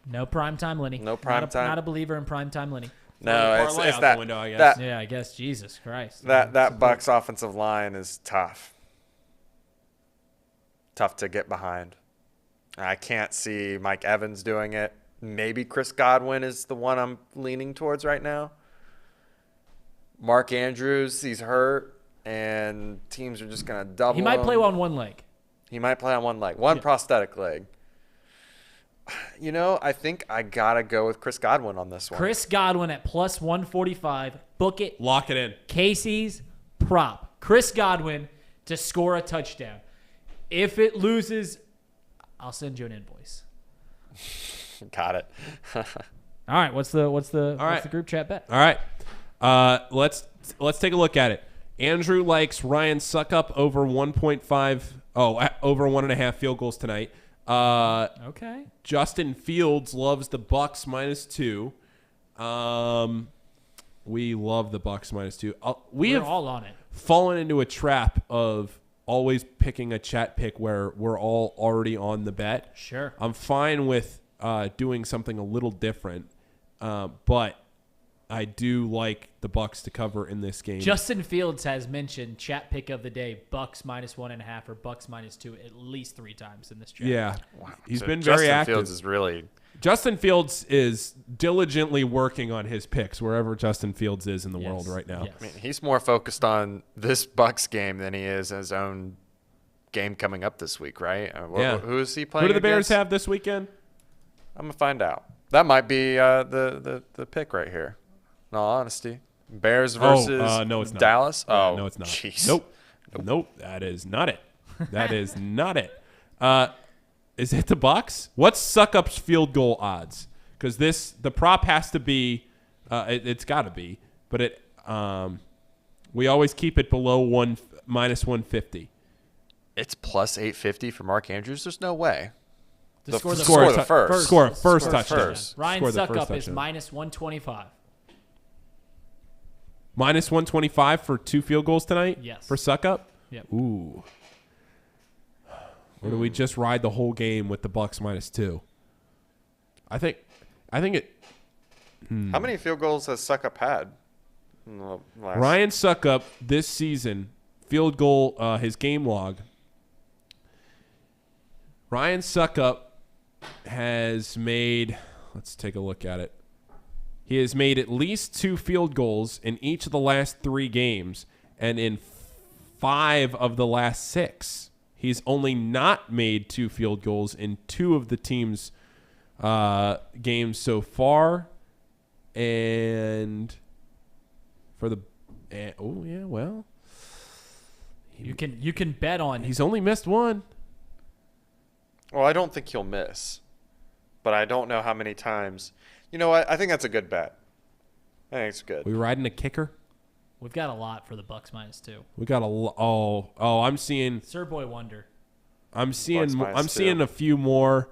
No primetime Lenny. No primetime. Not a believer in primetime Lenny. No, it's that window, I guess. Yeah, I guess. Jesus Christ. That Bucs offensive line is tough. Tough to get behind. I can't see Mike Evans doing it. Maybe Chris Godwin is the one I'm leaning towards right now. Mark Andrews, he's hurt, and teams are just going to double He might him. play on one leg. He might play on one leg. One prosthetic leg. You know, I think I got to go with Chris Godwin on this one. Chris Godwin at plus 145. Book it. Lock it in. Casey's prop. Chris Godwin to score a touchdown. If it loses, I'll send you an invoice. Got it. All right, what's the group chat bet? All right. Let's take a look at it. Andrew likes Ryan Suckup over 1.5. Over 1.5 field goals tonight. Okay. Justin Fields loves the Bucs -2. We love the Bucs -2. We're all on it. Fallen into a trap of always picking a chat pick where we're all already on the bet. Sure. I'm fine with doing something a little different but I do like the Bucs to cover in this game. Justin Fields has mentioned chat pick of the day, Bucs -1.5 or Bucs -2 at least 3 times in this chat. Yeah, Wow. he's So been very Justin active. Fields is really Justin Fields is diligently working on his picks wherever Justin Fields is in the world right now. Yes. I mean, he's more focused on this Bucs game than he is his own game coming up this week, right? Yeah. Who is he playing? Who do the Bears against? have this weekend? I'm gonna find out. That might be the pick right here. In all honesty, Bears versus no, it's not. Dallas. Oh, no, it's not. Jeez. Nope. That is not it. That is not it. Is it the Bucs? What's Suckup's field goal odds? Because the prop has to be, it's got to be, but we always keep it below -150. It's plus 850 for Mark Andrews. There's no way. Score the first. Score a first touchdown. First. Ryan Score the first Suckup is touchdown. -125. -125 for 2 field goals tonight? Yes. For Suckup? Yep. Ooh. Or do we just ride the whole game with the Bucs -2? I think it. How many field goals has Suckup had? In the last- Ryan Suckup this season, field goal, his game log. Ryan Suckup has made, let's take a look at it. He has made at least 2 field goals in each of the last 3 games, and in 5 of the last 6. He's only not made 2 field goals in 2 of the team's games so far. And for the You can bet on he's only missed 1. Well, I don't think he'll miss, but I don't know how many times. You know what? I think that's a good bet. I think it's good. We riding a kicker? We've got a lot for the Bucs -2. We got I'm seeing Sir Boy Wonder. I'm seeing Bucs seeing -2. a few more.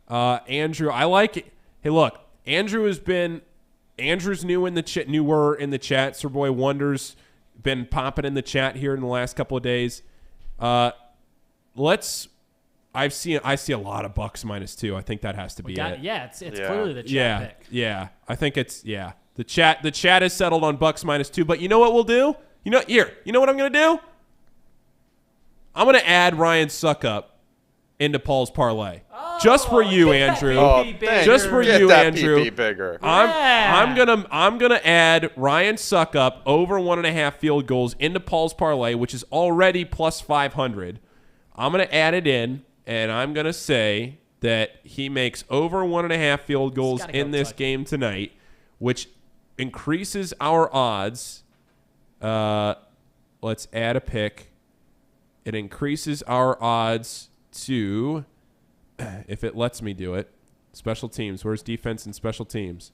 Andrew, I like it. Hey, look, Andrew's newer in the chat. Sir Boy Wonder's been popping in the chat here in the last couple of days. I see a lot of Bucs -2. I think that has to be it. Yeah, it's clearly the chat pick. Yeah. I think it's The chat is settled on Bucs -2. But you know what we'll do? You know what I'm gonna do? I'm gonna add Ryan Suckup into Paul's parlay. Just for you, Andrew. Just for Get you, that Andrew. PP bigger. I'm gonna add Ryan Suckup over 1.5 field goals into Paul's parlay, which is already plus 500. I'm gonna add it in, and I'm gonna say that he makes over 1.5 field goals in this game tonight, which increases our odds. Let's add a pick. It increases our odds to, if it lets me do it, special teams. Where's defense and special teams?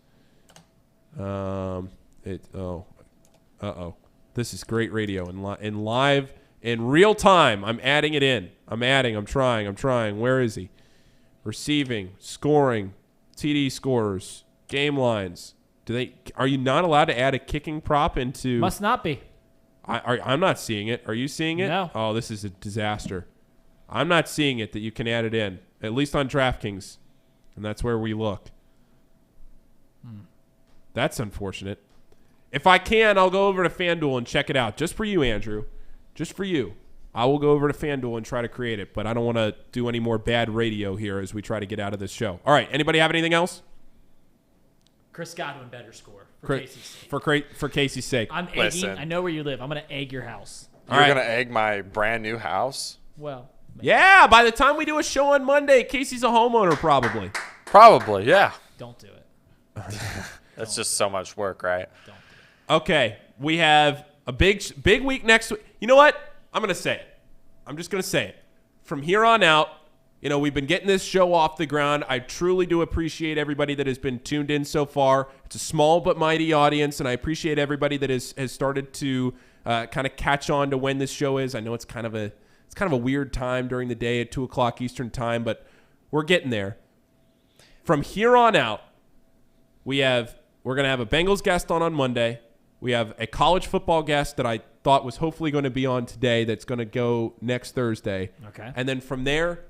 This is great radio in live in real time. I'm adding it in. I'm trying. Where is he? Receiving, scoring, TD scorers, game lines. Are you not allowed to add a kicking prop into? Must not be. I'm not seeing it. Are you seeing it? No. Oh, this is a disaster. I'm not seeing it that you can add it in, at least on DraftKings, and that's where we look. That's unfortunate. If I can, I'll go over to FanDuel and check it out. Just for you, Andrew. Just for you. I will go over to FanDuel and try to create it, but I don't want to do any more bad radio here as we try to get out of this show. All right, anybody have anything else? Chris Godwin better score for Casey's sake. For Casey's sake. I'm egging. Listen. I know where you live. I'm going to egg your house. You're going to egg my brand new house? Well. Yeah, by the time we do a show on Monday, Casey's a homeowner probably. Probably, yeah. Don't do it. That's just so much work, right? Don't do it. Okay, we have a big week next week. You know what? I'm going to say it. I'm just going to say it. From here on out, we've been getting this show off the ground. I truly do appreciate everybody that has been tuned in so far. It's a small but mighty audience, and I appreciate everybody that has started to kind of catch on to when this show is. I know it's kind of a weird time during the day at 2 o'clock Eastern time, but we're getting there. From here on out, we're going to have a Bengals guest on Monday. We have a college football guest that I thought was hopefully going to be on today that's going to go next Thursday. Okay. And then from there,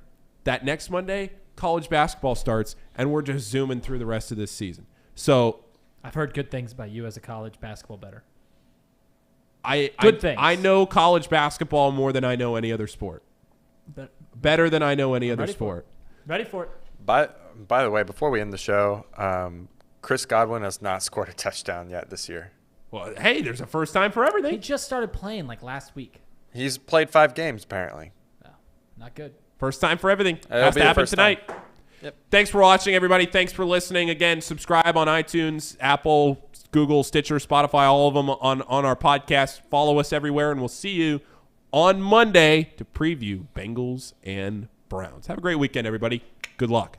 that next Monday, college basketball starts, and we're just zooming through the rest of this season. So I've heard good things about you as a college basketball bettor. Good things. I know college basketball more than I know any other sport. Better than I know any other sport. Ready for it. By the way, before we end the show, Chris Godwin has not scored a touchdown yet this year. Well, hey, there's a first time for everything. He just started playing like last week. He's played 5 games apparently. Oh, not good. First time for everything. It'll Has be to the happen first tonight. time. Yep. Thanks for watching, everybody. Thanks for listening. Again, subscribe on iTunes, Apple, Google, Stitcher, Spotify, all of them on our podcast. Follow us everywhere, and we'll see you on Monday to preview Bengals and Browns. Have a great weekend, everybody. Good luck.